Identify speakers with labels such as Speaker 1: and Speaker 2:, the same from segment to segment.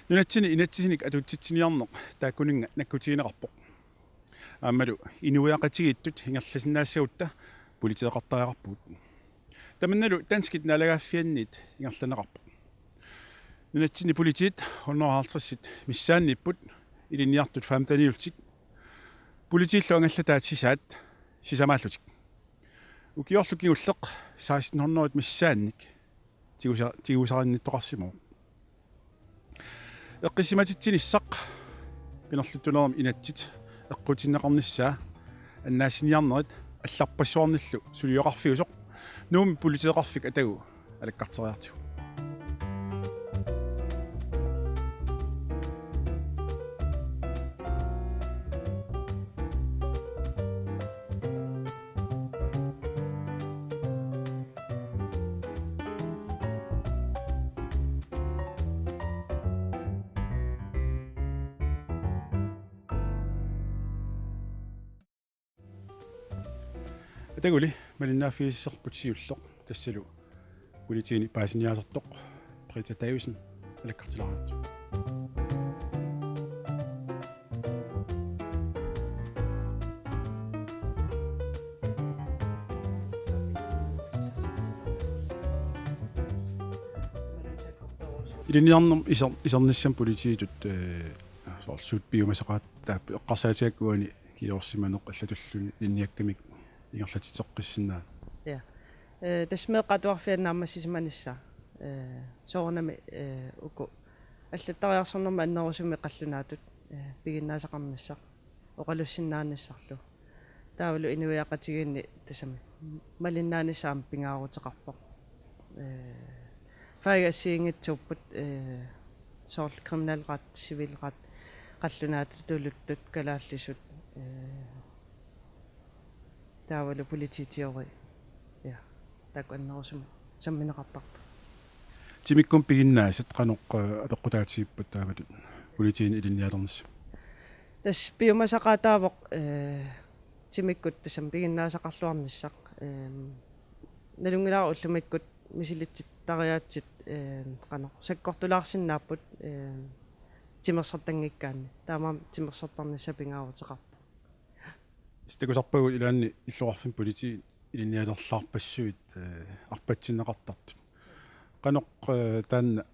Speaker 1: Nunatsini inatsisinik atutitsiniarneq taakkuninga nakkutiinaqarpoq аамалу инуяқатигиттут ингерласиннаассагутта политеэқартариақарпут таманналу танскит налагааффианнит ингерланеқарпоқ нунатсини политит 150 миссаанниппут илинниартут фаамтаниултик политиллу ангаллатаат сисаат сисамааллутик укиорлукигуллеқ 1600 миссаанник тигусаринниттоқарсимоо эққиссиматитсиниссақ пинерлуттунерам инатсит эққутиннеқарниссаа аннаассиниарнерит алларпассуарниллу сулиоқарфигусоқ нууми политеэқарфик атагу алаккартериартигу атагули малиннааффигиссерпут сиуллеқ тассалу политиини паасиниаасертоқ Britta Davidsen алаккартилараатсу илиниарнерм исерниссам политиитут сорсуут биумасақаат тааппи эққарсаатиаккуани килоорсиманеқ аллатуллуни инниаккамик ингерлатитеққиссинаа
Speaker 2: ja тасмеэқатуарфианнаамассисиманисса соорнами уку аллаттариарсорнерма аннерусуми қаллунаатут пигиннаасақарниссақ оқалуссиннааниссарлу таавалу инуяақатигиинни тасами малиннаанissaам пингаарутеқарпоқ файгассиингитсууппут соор криминалрат сивилрат қаллунаатут тулуттут калааллисут таавалу полититиори я так аннерусуми самминеқартарпу
Speaker 1: тимиккум пигиннаасат каноқ апеққутаатсииппут тааматут политиин илинниалернисса
Speaker 2: тас биумасақаатаавоқ тимиккут тасам пигиннаасақарлуарниссақ налунгилаа уллумиккут мисилитсит тариаатсит каноқ саккортулаарсиннааппут тимерсартангиккаани таамаам тимерсартарнисса пингаарутеқарпу
Speaker 1: стекусарпагу илаанни иллуарфин политиин илинниалерлаарпассуит арпатсиннеқартартут каноқ таанна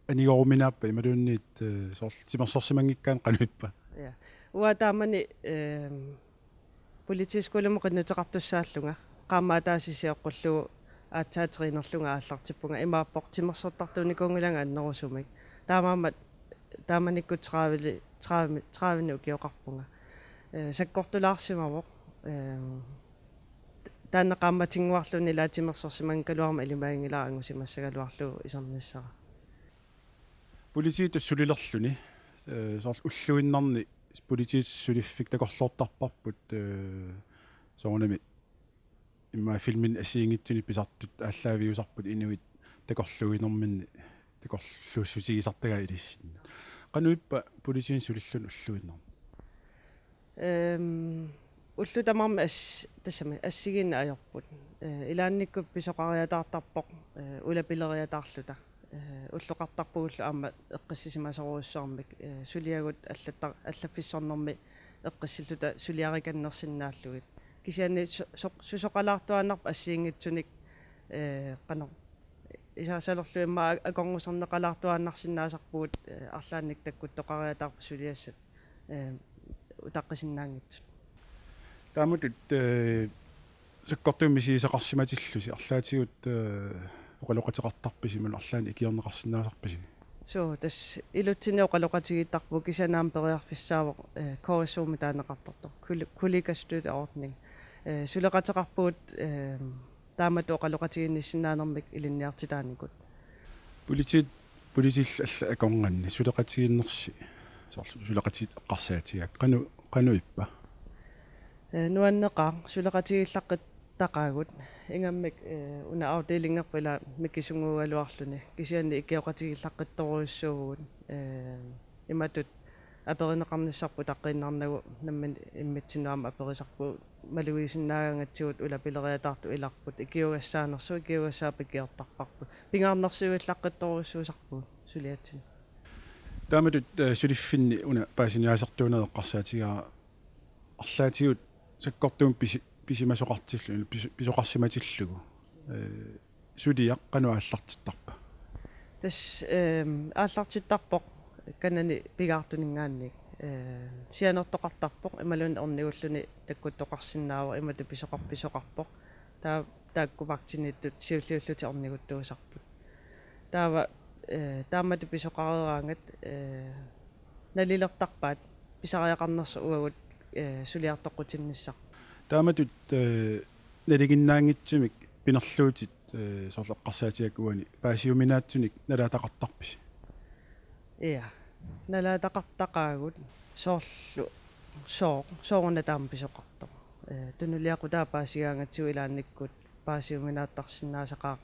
Speaker 1: анигоруминааппа ималуунниит соор тимерсорсимангиккаан кануиппа
Speaker 2: я уа таамани политискулумо qinnuteqartussaallunga qaammaataasisiaqqullugu аацаатеринерлунга ааллартиппунга имааппоқ тимерсортартуникунгиланга аннерусумик таамаамат тааманиккут траавини укиоқарпунга саккортулаарсимавоқ таанна qaammatиннуарлуни лаатимерсорсимангкалуарма илимаангилаа ангусимассагалуарлугу исерниссара
Speaker 1: политиит сулилерлүни соор уллуиннарни политиит сулиффик такорлуортарпарпут соонами имма филмин асиингитсуни писартут ааллаавиусарпут инуит такорлуинэрминни такорлуссутигисартага илиссинна кануиппа политиин сулиллун уллуиннар уллутамарми тассами ассигинна аёрпут илаанниккуп писоқариатаартарпоқ улапилериатаарлута уллоқартарпугуллу аама эққиссисимасоруссуармик сулиагут аллаффиссорнэрми эққиссиллута сулиариканнерсинааллугит кисиани сусоқалаартуаннарпа ассиингитсуник қано исаасалерлуимма аконгусернеқалаартуаннарсинаасарпугут арлаанник таккут тоқариатаарпу сулиассат утаққисиннаангитсут таамутут суккортууммисисеқарсиматиллуси арлаатигут оқалоқатеқартарписимун арлаани икиорнеқарсинаасарписи
Speaker 2: соо тас илутсине оқалоқатигиттарпу кисанаам периарфиссаавоқ коорисууми таанеқартартор куликастут аортнинг сулеқатеқарпуут таамату оқалоқатигинниссинаанермик илинниартитааникут политил алла акорнганни сулеқатигиннерси соор сулеқатит эққарсаатигак кануиппа нуаннеқаа сулеқатигиллаққит тақаагут ингаммик уна авделингерпила миккисунгуалуарлуни кисианни иккиоқатигиллаққитторуйссуугут иматут аперинеқарниссарпу таққиннарнагу намман иммитсинуама аперисарпу малуисиннаагангатсигут улапилериатаарту иларпут икиугассаанерсу икиугассаапикиортарпарпу пингаарнерсуиллаққитторуйссуусарпу suliatsin
Speaker 1: тааматут сулиффинни уна паасиниаасартуунеэққарсаатигаа арлаатигут саккортуум писимасоқартиллу писоқарсиматиллугу сулиақ қануааллартиттарпа
Speaker 2: тас ааллартиттарпоқ канани пигаартунингаанник сианертоқартарпоқ ималун орнигуллуни таккуттоқарсинаава имату писоқарпоқ тааккувактиниттут сиуллиуллути орнигуттуусарпут таава таамату писоқарераангат налилертарпаат писариақарнерсу уагут сулиартоққутинниссар
Speaker 1: тааматут налигиннаангитсумик пинерлуутит соорлеққарсаатиак уани паасиуминаатсуник налаатақартарпис
Speaker 2: иа налаатақартақаагут соорна таама писоқартоқ тунулиақу таа паасигаангатсу илаанниккут паасиуминааттарсинаасақаа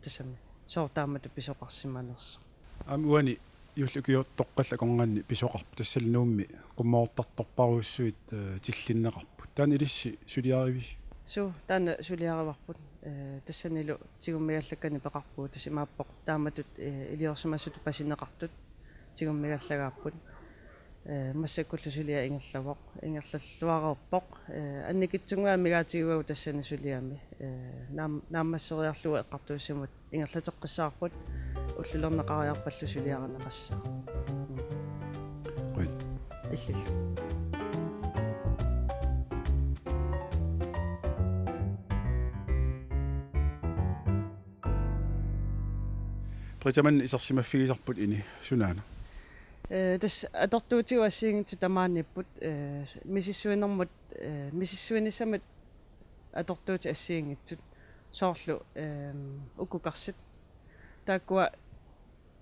Speaker 2: тассами соортаамату писоқарсиманерса
Speaker 1: уани юллукио тоққалла конганни писоқарпу тассалнуумми қуммаортарторпаруссуит тиллиннеқарпут таани илисси сулиаривис
Speaker 2: су таана сулиариварпут тассанилу тигуммигаллаккани пеқарпуу тасимааппоқ тааматут илиорсимассут пасинеқартут тигуммигаллагааппут массаккуллу сулиа ингерлавоқ ингерлаллуареерпоқ анникитсунгуа мигаатигуагу тассани сулиами нааммассериарлуа эққартууссимут ингерлатеққиссаарпут уллулернеқариарпаллу сулиарнеқассаа
Speaker 1: қой
Speaker 2: иллиллу
Speaker 1: притаман исерсимаффигисарпут ини сунаана
Speaker 2: тас атортуутигуассиингитсу тамаанниппут мисиссуинермут мисиссуиниссамат атортуути ассиингитсут соорлу уккукарсит тааккуа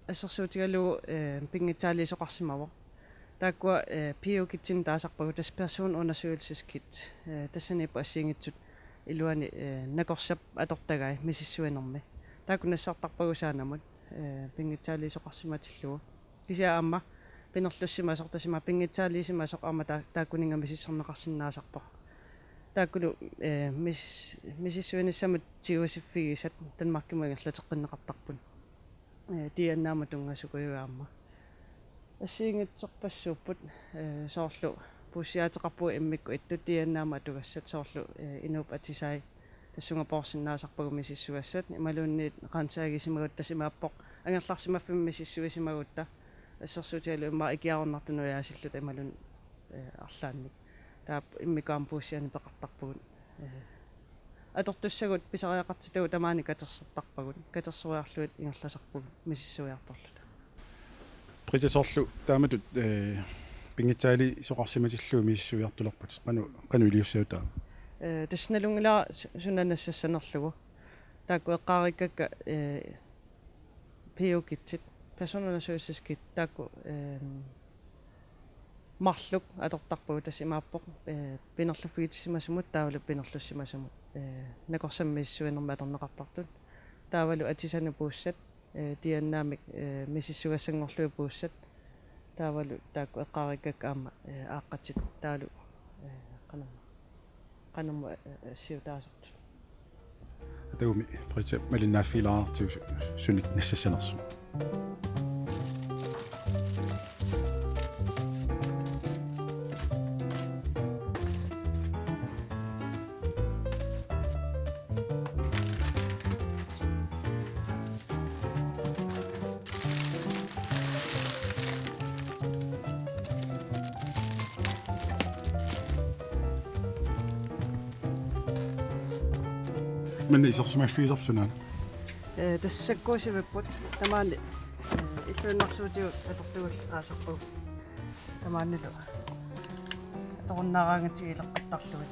Speaker 2: ассерсуутигалугу пингитсаалиисоқарсимаво тааккуа пиукитсин таасарпагу тас персон undersøgelseskit тассаниппу ассиингитсут илуани накорсап атортагай мисиссуинерми тааккунассартарпагусаанамут пингитсаалиисоқарсиматиллугу кися амма пинерлуссимасортасима пингитсаалиисимасоқ аама тааккунингами сиссернеқарсинаасарпа тааккулу мисиссуиниссамут тиусиффигисат танмаркимагерлатеққиннеқартарпун тианнаама тунгасукуюаама ассиингитсорпассууппут соорлу пуссиатеқарпуа иммикку итту тианнаама тугассат соорлу инууп атисай тассунгапоорсинаасарпагу мисиссуассат ималуунниит қансаагисимагут тасимааппоқ ангерларсимаффим мисиссуисимагутта ассерсуутиалу имма икиарнартунуяасиллут ималун арлаанник таап иммикаам пууссиани пеқартарпагут атортуссагут писариақартитагу тамаани катерсертарпагут катерсуриарлуит ингерласарпагут мисиссуиарторлута
Speaker 1: притасоорлу тааматут пингитсаали исоқарсиматиллуу мииссуиартулерпут қану илиуссаутаа
Speaker 2: тассналунгила сунанассассанерлугу таакку эққариккакка пиукитсит персоналсуиссискит таакку марлук атортарпагу тассимааппоқ пинерлуффигитсимасумут таавалу пинерлуссимасумут накорсаммииссуинерма аторнеқартартут таавалу атисану пууссат тианнаамик мисиссугассангорлуи пууссат таавалу таакку эққариккакка аама ааққатсит таалу qanamma siutaasartu
Speaker 1: атагуми притса малиннааффилаартиус суник нассассанерсу men исерсимаффигисарсунаа
Speaker 2: тассаккуусивиппут тамаани иллуиннарсуутиу атортугул аасарпуг тамаанилу аторнаараангатигилеққаттарлугит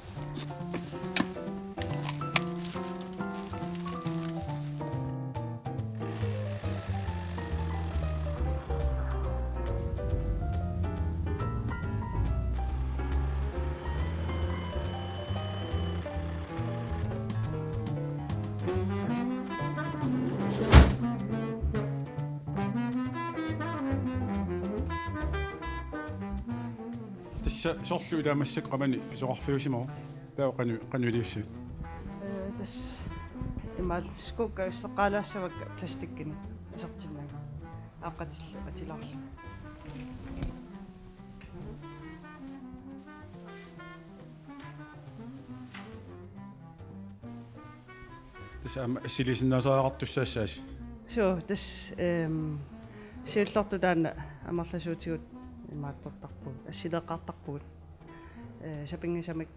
Speaker 1: тасса соорлу илаамассак qamani писоқарфиусимау таа qanu илиуссуут
Speaker 2: тас имаал скукка иссеққалаассавакка пластиккини исертиннага ааққатиларлу
Speaker 1: тас ама силисиннаасаақартуссаассаас
Speaker 2: so das сиулларту таана амарласуутигут имааттортарпуг ассилеқартарпугут сапингисамик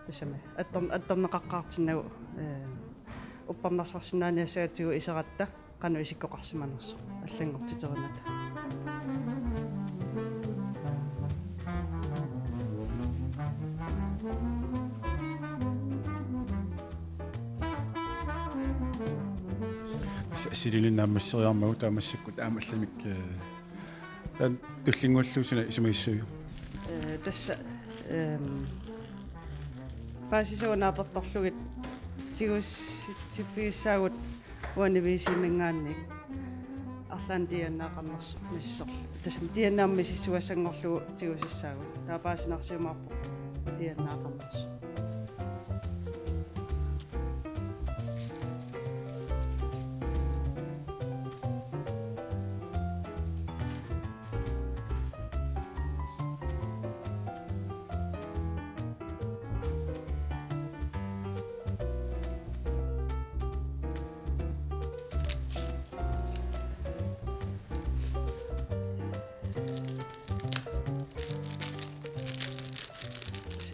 Speaker 2: тассами атторнеқаққаартиннагу уппарнарсарсинааниассаатигу исератта қану исиккоқарсиманерсо аллангортитеримата
Speaker 1: силилиннаамассериармагу таамассаккут аамалламик тан туллингуаллуусуна исумаиссуйу
Speaker 2: тасса паасисуунааперторлугит тигуссиппигиссаагут уанивисимингаанник арлаан дианнаақарнерсо миссерлу тасам дианнаамми сиссуассангорлугу тигусиссаагут таапаасинарсиумаарпо дианнаақарнерсо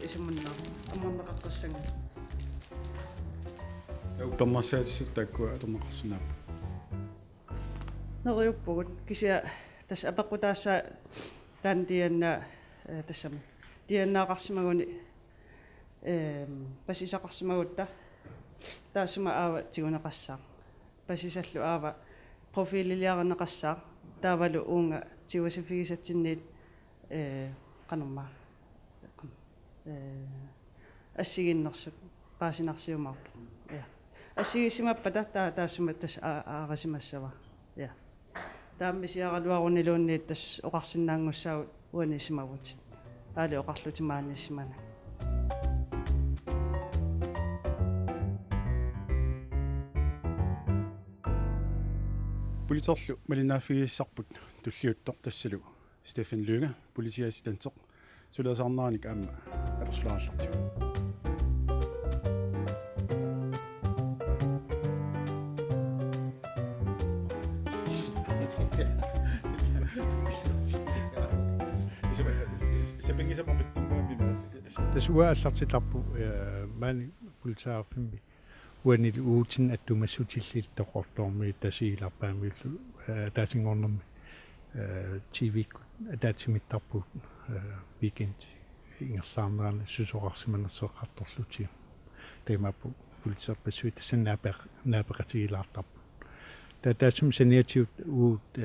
Speaker 2: исумуннаа аммарнеқаққассанга
Speaker 1: уттарнарсаатиссут тааккуа аторнеқарсинаап
Speaker 2: нериуппугут кися тас апеққутаасса таан дианна тассами дианнаақарсимагуни пасисақарсимагутта таасума аава тигунеқассаа пасисаллу аава профилилиарнеқассаа таавалу уунга тигусифигисатсинниит канумма ассигиннерсут паасинарсиумаарпу я ассигисимаппата таасума тас аарасимассава я тааммисиаралуарунилуунниит тас оқарсинаангуссаагут уанисимагутит аали оқарлутимааниссимана
Speaker 1: политерлу малинааффигиссарпут туллиуттор тассалу Стефан Лynge политиассистантеқ сулаасаарнааник аама аперсулаарлартиг
Speaker 3: тасуааллартиларпу маани пулсааффимми уанил уутин аттумассутиллиттоқорлуорми тасигиларпаамиуллу таасингорнерми тивик атаатсимиттарпу weekend ингерлаарнерани сусоқарсиманерсеқарторлути таймапу пулсааппассуи тассаннаапеқатигилаартарпу таасум саниатиут уут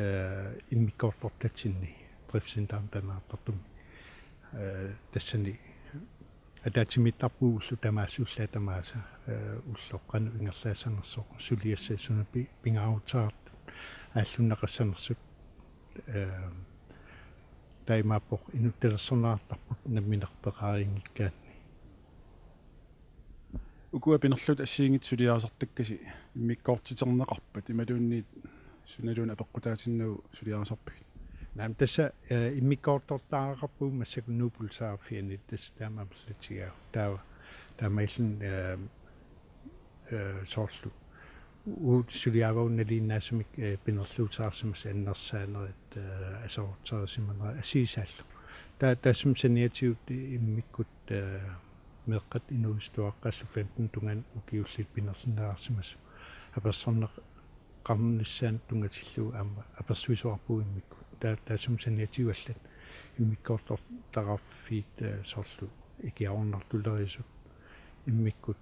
Speaker 3: иммиккоорлортатсинни репрезентантанаартартум тассани атаатсимиттарпу уллу тамаассууллаа тамааса уллоққану ингерлаасанерсоқ сулиассаа сунапи пингааутсаарт ааллуннеқассанерсут таймапоқ инутталерсорнаартарпут намминерпеқаарингиккаанни
Speaker 1: укуа пинерлут ассиингит сулиаасартаккаси иммиккоортитернеқарпат ималуунниит суналуун апеққутаатиннагу сулиаасарпагит
Speaker 3: наам тасса иммиккоортортаарақарпуу массакуннуупулсааффиани тасс таамаамерлатигаа таамаиллун соорлу уут сулиаваунналииннаасумик пинерлуутаарсимас аннерсаанерит асоортаарсиманера асиисааллу таасум саниатиут иммиккут меққат инуустуаққассу 15 тунган укиуллит пинерсинаарсимас аперсорнеқ qarnissaан tungatilluu aama apersuisuarpuu immikku taasum saniatiuallat immikkoortortaraffiit sorlu ikiaornartulerisut immikkut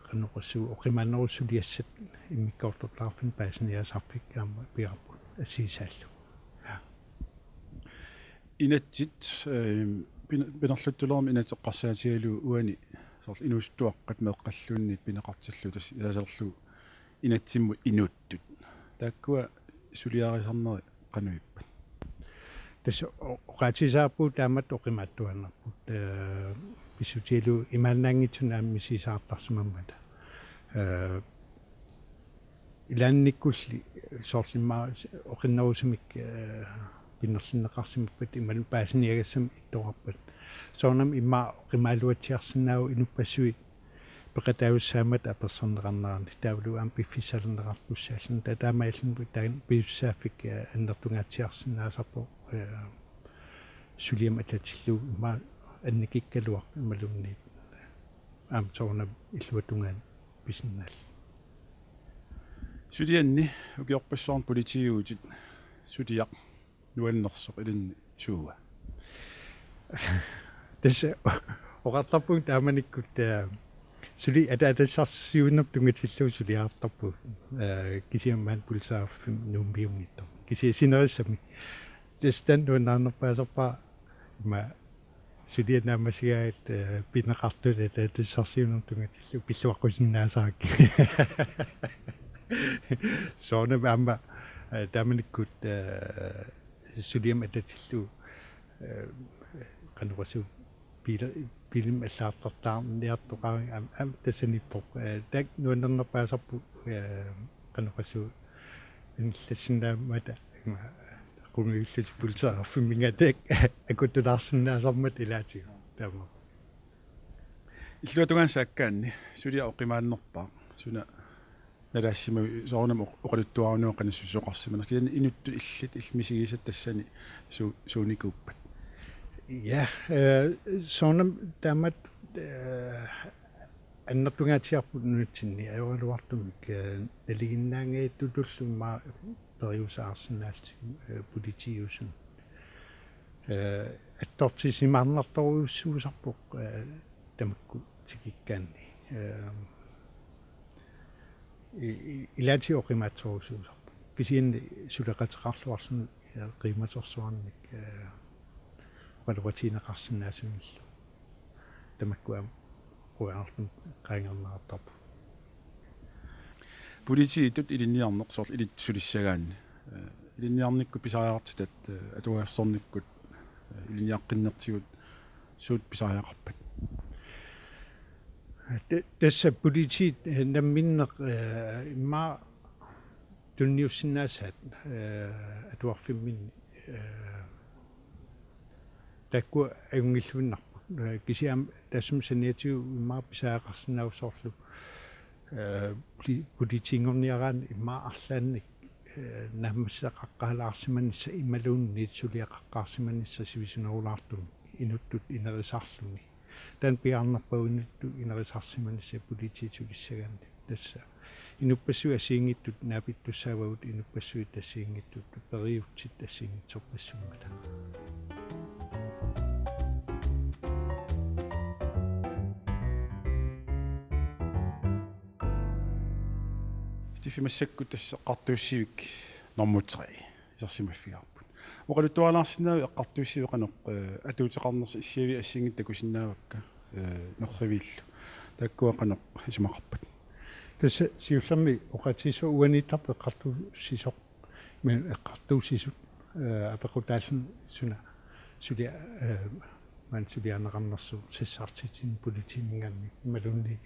Speaker 3: qanuqassuu oqimannerussuliassat immikkoortortarfin paasiniasarpik aama piarpu assisaallu
Speaker 1: инатсит пинерлуттулерми инатеққарсаатигалу уани сорл инуустуаққат меэққаллуунниит пинеқартиллу тас иласерлу инатсимму инуттут тааккуа сулиарисарнери qanуиппат
Speaker 3: тас оqaатисааппу таамат оқимааттуаннарпут писсутилу имааннаангитсунаамми сисаартарсимаммата илаанниккулли soorsimma oqinnerusumik pinnersinneqarsimappat imalun paasiniagassam ittoqarpat soornam imma qimaaluatsiarsinnaau inuppassui peqataavissaamat apersorneqarnerarni taavlu aam piffissalerneqarpussaallan tataamaallun taan piussaaffik annertungaatsiarsinnaasarpo suliam atatillu imma annikikkaluaq imalunniit aam soornam illuatungaan pisinnaal
Speaker 1: sulianni ukiorpassoorn politigiuutit suliaq nuannersoq ilinni suuga
Speaker 3: tässä oqartarpun taamanikkut suli ataatassarsiunnerp tungatillu suliaartarpu kisiammaan pulsaaffim nuumbiungittor kisisinnerissami tästan nuannaarnerpaaserpaa ima sulianaamasigaat pineqartut ataatassarsiunnerp tungatillu pilluaqqusinnaasaakki soornam aamma taamanikkut suliam atatillu qanuqasu pilim allaartartaarniartoqaang am tassanippoq tak nuannernerpaasarpu qanuqasu inillassinnaamata qungiullut pulsaarfimmingatak akutulaarsinnaasarmat ilaatigu taama
Speaker 1: illuatungaan saakkaanni sulia oqimaannerpaa suna nalaassima soornam oqaluttuarunuo qanassusoqarsimana kian inuttu illit illmisigisat tassani suunikuuppat
Speaker 3: ja soornam taamat annertungaatiarput nutsinni ajoraluartumik naliginnaangaitutullummaa periusaarsinnaasti politigiusun attortisimaarnartoruussuusarpoq tamakku tikikkaanni ilaati oqimaatsorusuusarpu kisiinni suleqateqarluarsun qiimatorsuarnik qalluatineqarsinnaasumillu tamakkuam quaartum qaangernaartarpu
Speaker 1: politiitut ilinniarneqsoorl ilit sulissagaanni ilinniarnikku pisariartitat atuaersornikkut ilinniaqqinnertigut suut pisariaqarpat
Speaker 3: tässä politiit namminneq imma tunniussinnaasat atuarfimminni takku ayungillunnarpu kisiam tassum saniatiu imma pisaaqarsinnaussorlu politiingorniaraan imma arlaannik nammassaqaqqaalaarsimanissa imaluunniit suliaqaqqaarsimanissa sivisunerulaartum inuttut inerisarluni tan piarnerpaunittu inerisarsimanissa politiitulissagaanni tassa inuppassu asiingittut naapittussaavavut inuppassuit asiingittut periutsit asiingitsorpassummata
Speaker 1: tifimassakku tassa qartuussivik normuteri isarsimaffigaarput oqaluttualaarsinnaau eqqartuussivi qaneq atuuteqarnersi issiavi assingit takusinnaavakka nerrivillu takkua qaneq isumaqarpat
Speaker 3: tässä siullermi oqatiso uanitarp eqqartuussisoq men eqqartuussisut apequtaallun suna sulia man sulianeqarnersu sissartitin politiimingaanni malunni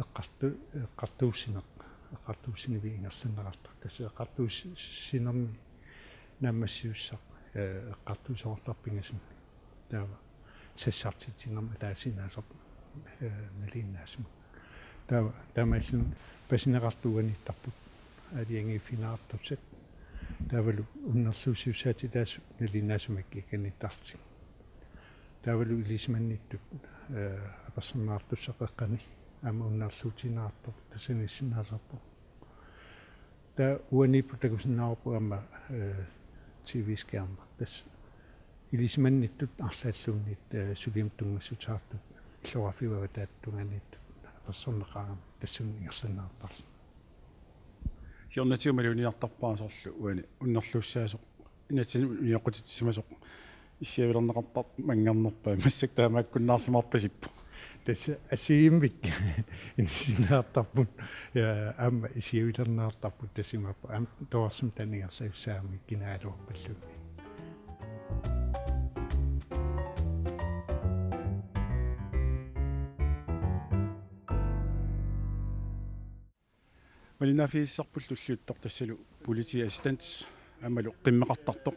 Speaker 3: eqqartuussineq eqqartuussinivi ingersinneqartu tässä eqqartuussinermi naammassiussaq eqqartuusoortarpingasun taava sissartitinnerma taasinaasarp naliinnaasuma taava taamaallun pasineqartuuganittarput aliangiifinaartussat taavalu unnerluusiussaati taas naliinnaasumakki kanittarti taavalu ilismannittut apersornaartussaqeqqani aama unnerluutinaartor tasanissinnaasarpo ta uaniippu takusinnaarpu aama TV-skærma tas ilismannittut arlaalluunniit suliam tungassutaartut illorafiuava taattunganiittut apersorneqaram tassun ingersinnaartarlu
Speaker 1: hiornatiumaluniartarpaasorlu uani unnerluussaasoq inatsin uniaqutitsimasuq issiavilerneqartart mangarnerpaa massak taamaakkunnaarsimarpasippu
Speaker 3: tässä asiimmik insinnaartarput aama isiavilerneartarput tassimappa am toorsum taningersaussaami kinaaluorpalluni
Speaker 1: малинафииссарпуллуллуиттор тассалу полити ассистент амалу qimmeqartartoq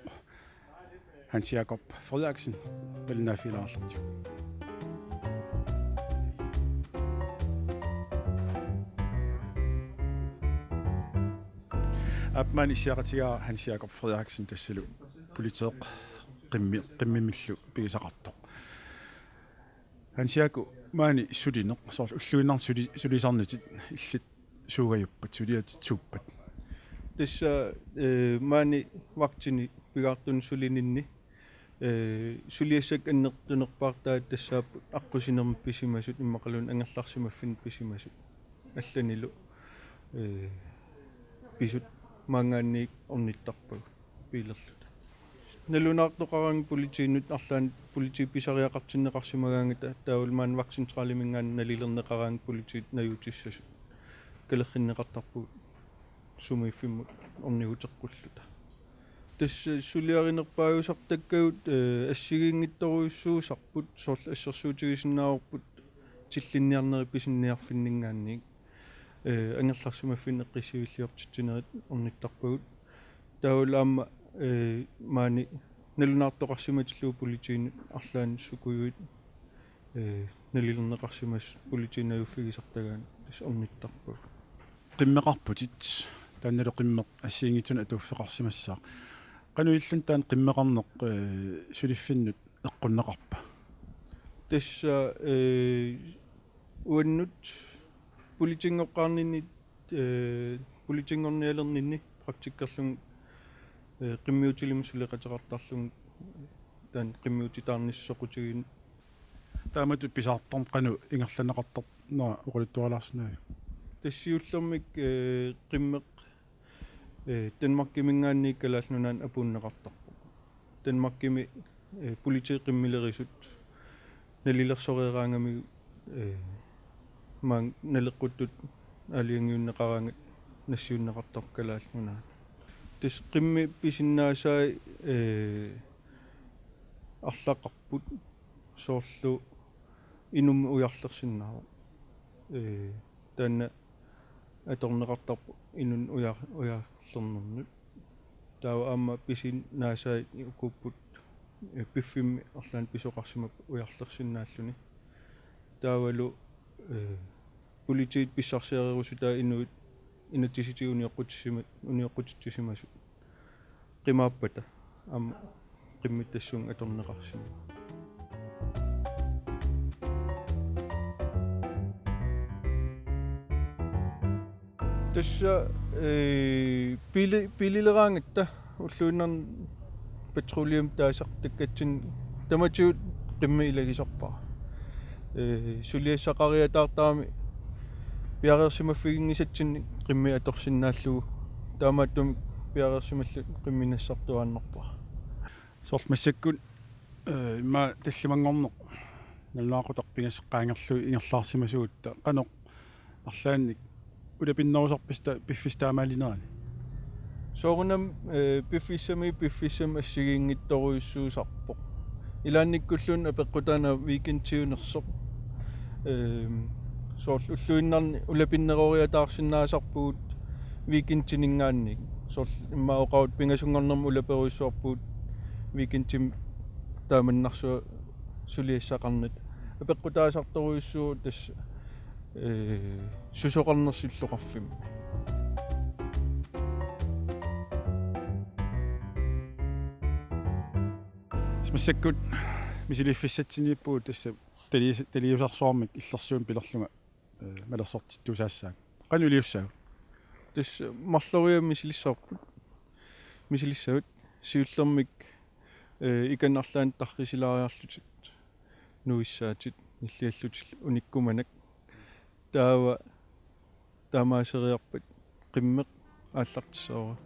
Speaker 1: Hans Jakob Frederiksen малинафилаарлартик апмани сиақатигаа Hans Jakob Frederiksen тассалу политеэқ qimmimillu пигисақартоқ Hans Jakob маани сулинеқ соор уллуиннар сулисарнитит иллит суугаюппат сулиатитсууппат
Speaker 4: тасса маани вактини пигаартун сулининни сулиассак аннертунерпаартаа тассааппут аққусинерми писимасут иммақалун ангерларсимаффин писимасут алланилу писут мангаанни орниттарпагу пилерлута налунаартоқаранг политиинут арлаан полити писариақартиннеқарсимагаангата таулмаан ваксинтралимингаан налилернеқараанг политиит наюутиссасут калерриннеқартарпу сумииффиммут орнигутеққуллута тасс сулиаринерпаагусартаккагут ассигингитторуйуссуусарпут сорл ассерсуутигисиннаарпут тиллинниарнери писинниарфиннингаанник ангерларсимаффин эққисивиллиортитсинерит орниттарпагут таулаама маани налунаартоқарсиматиллуу политиин арлаан сукуйуит налилернеқарсимас политиинаюффигисартагаан тас орниттарпагут
Speaker 1: qimmeqarputit таанналу qimmeq ассиингитсуна атуффеқарсимассаа qanуиллун таан qimmeqarneq сулиффиннут эққуннеқарпа
Speaker 4: тасса уаннут политингоққарнинни политингорниалернинни практиккерлун qimmiutilim suleqateqartarlun таан qimmiutitаарниссоқутигин
Speaker 1: таамату писаартарм qanu ингерланеқартар наа уқулиттуалаарснаа
Speaker 4: тассиуллермик qimmeq Danmarkimингаанни калаалнунаан апууннеқартарпу Danmarkими политик qimmilerисут налилерсореераангами маан налеққуттут алиангиуннеқараангат нассиуннеқартар калаалнунаа тас qimmi писиннаасаа арлақарпут соорлу инум уярлерсиннаа таана аторнеқартарпу инун уярлернэрнут таава аама писиннаасаа укуппут пиффимми арлаан писоқарсимап уярлерсиннааллуни таавалу политик писсарсиарерусутаа инуит инатиситигуниоққутсимат униоққутиттисимасут qimaappata аама qimmittassуун аторнеқарсима тасса пилилераангатта уллуиннарн патрулиум таасартаккатсин таматиут qimmi илагисарпара сулиассақариатаартаами пиареерсимаффигингисатсинни qimmi аторсиннааллугу таамааттум пиареерсималлу qimminassartuaannerpa
Speaker 1: сорл массаккут имма таллимангорнеқ наллаақутарпигасеққаангерлу ингерлаарсимасуутта қаноқ арлаанник улапиннерусарписта пиффистаамаалинаани
Speaker 4: соорунам пиффисам ассигингитторуйуссуусарпоқ илаанниккуллун апеққутаана викентиунерсоқ сорл уллуиннарни улапиннерориатаарсинаасарпуут викентинингаанник сорл иммаоқаут пингасунгорнерму улаперуйссуарпуут викентим тааманнарсуа сулиассақарнат апеққутаасарторуйуссуу тасса сусоқарнерсиллоқарфим
Speaker 1: смассаккут мисилиффиссатсиниппуу тасса талиусарсуармик иллерсуун пилерлунга малерсортиттусаассаа qanuliussаа
Speaker 4: тасса марлориа мисилиссавут сиуллермик иканнарлаан таррисилариарлутит нуиссаатит иллиаллутил униккуманак таава таамаасериарпат qimmeq ааллартиссаора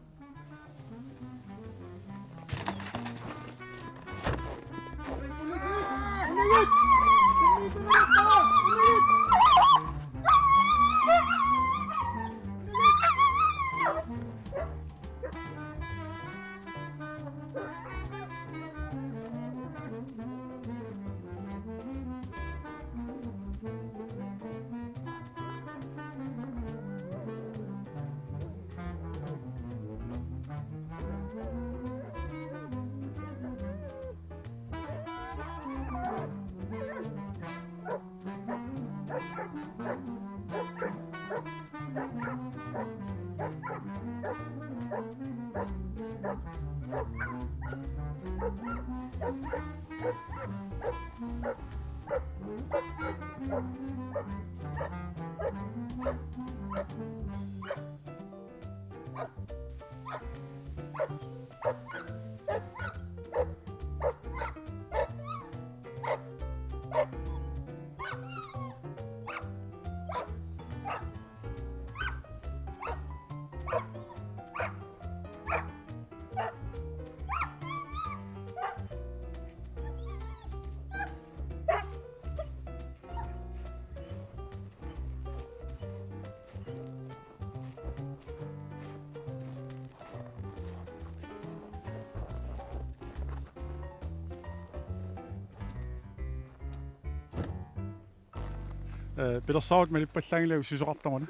Speaker 1: пилэрсаавут малиппаллаагилау сусоқартамана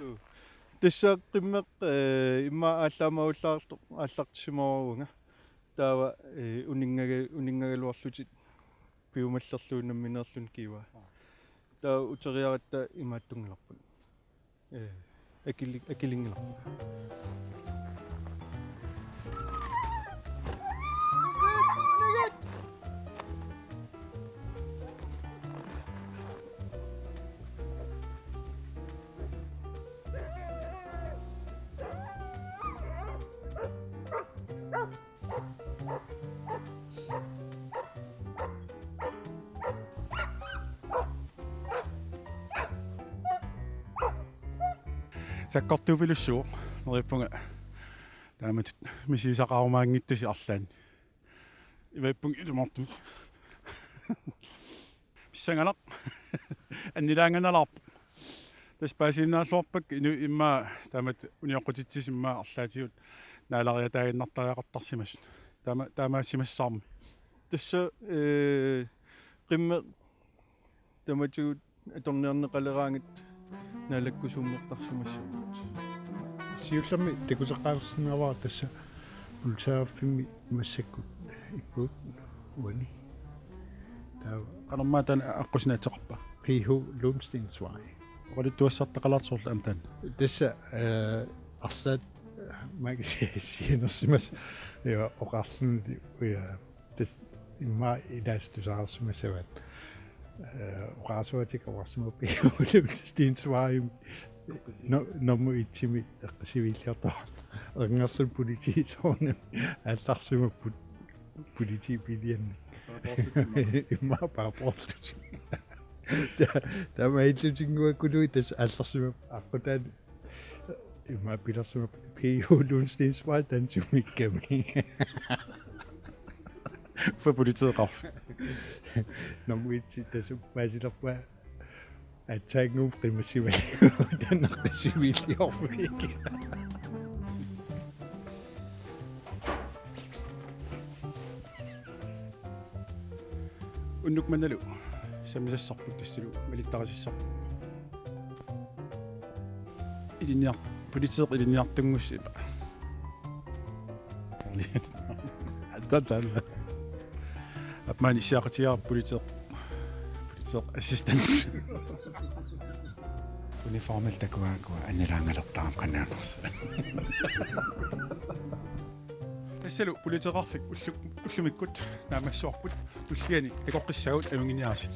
Speaker 4: тассааққиммеқ имма ааллаамауллаарлу ааллартисиморуунга таава унингагалуарлутит пиумаллерлуунамминерлун кива таа утериаратта имааттунгиларпут акилингиларпут
Speaker 1: саккортуупилуссуу нериппунга таамат мисисақарумаангиттуси арлаани иваппунг илумарту писсангалақ аннилаанганалаарпу таспаасиннааллуарпак ину имма таамат униоққутитсисимма арлаатигут наалариатаагиннартариақартарсимас таамаассимассаарми
Speaker 4: тасса қимме таматигут аторниарнеқалераангит налаккусуммертарсимассуут
Speaker 3: сиуллами такусеқарсинаваа тасса улсааффими массаккут иккут уани таа
Speaker 1: канормаатан аққусинаатеқарпа
Speaker 3: пиху лумстинсвай
Speaker 1: оқалиттуассартақалаартсуурлу амтан
Speaker 3: тасса арлаат магисиинерсимас я оқарлунди уя тас имма илаастусаарсимасават оqaasuatik аварсимупи лумстинсвай ному итсими эққисивиллиартаа ангерлун политисоорна алларсимаппут политипилианни имма паапортус тамаиллутингуаккулуи тас алларсимап аққутаан имма пиларсимап пиулунстинсвай тансумикками
Speaker 1: фабулитеқарф
Speaker 3: ному итси тасу пасилерпа атсаагнуу қимассивали таннаққисивиллиорфик
Speaker 1: уннукманалу самисассарпут тассалу малиттарасиссар илинниар политеқ илинниартунгусси ататал апмани сиақатиар политеқ ассистент униформал такуаакуа аннилаангалертаам канаанерс тассалу политеқарфик уллумиккут наамассуарпут туллиани такоққиссагут авингиниаси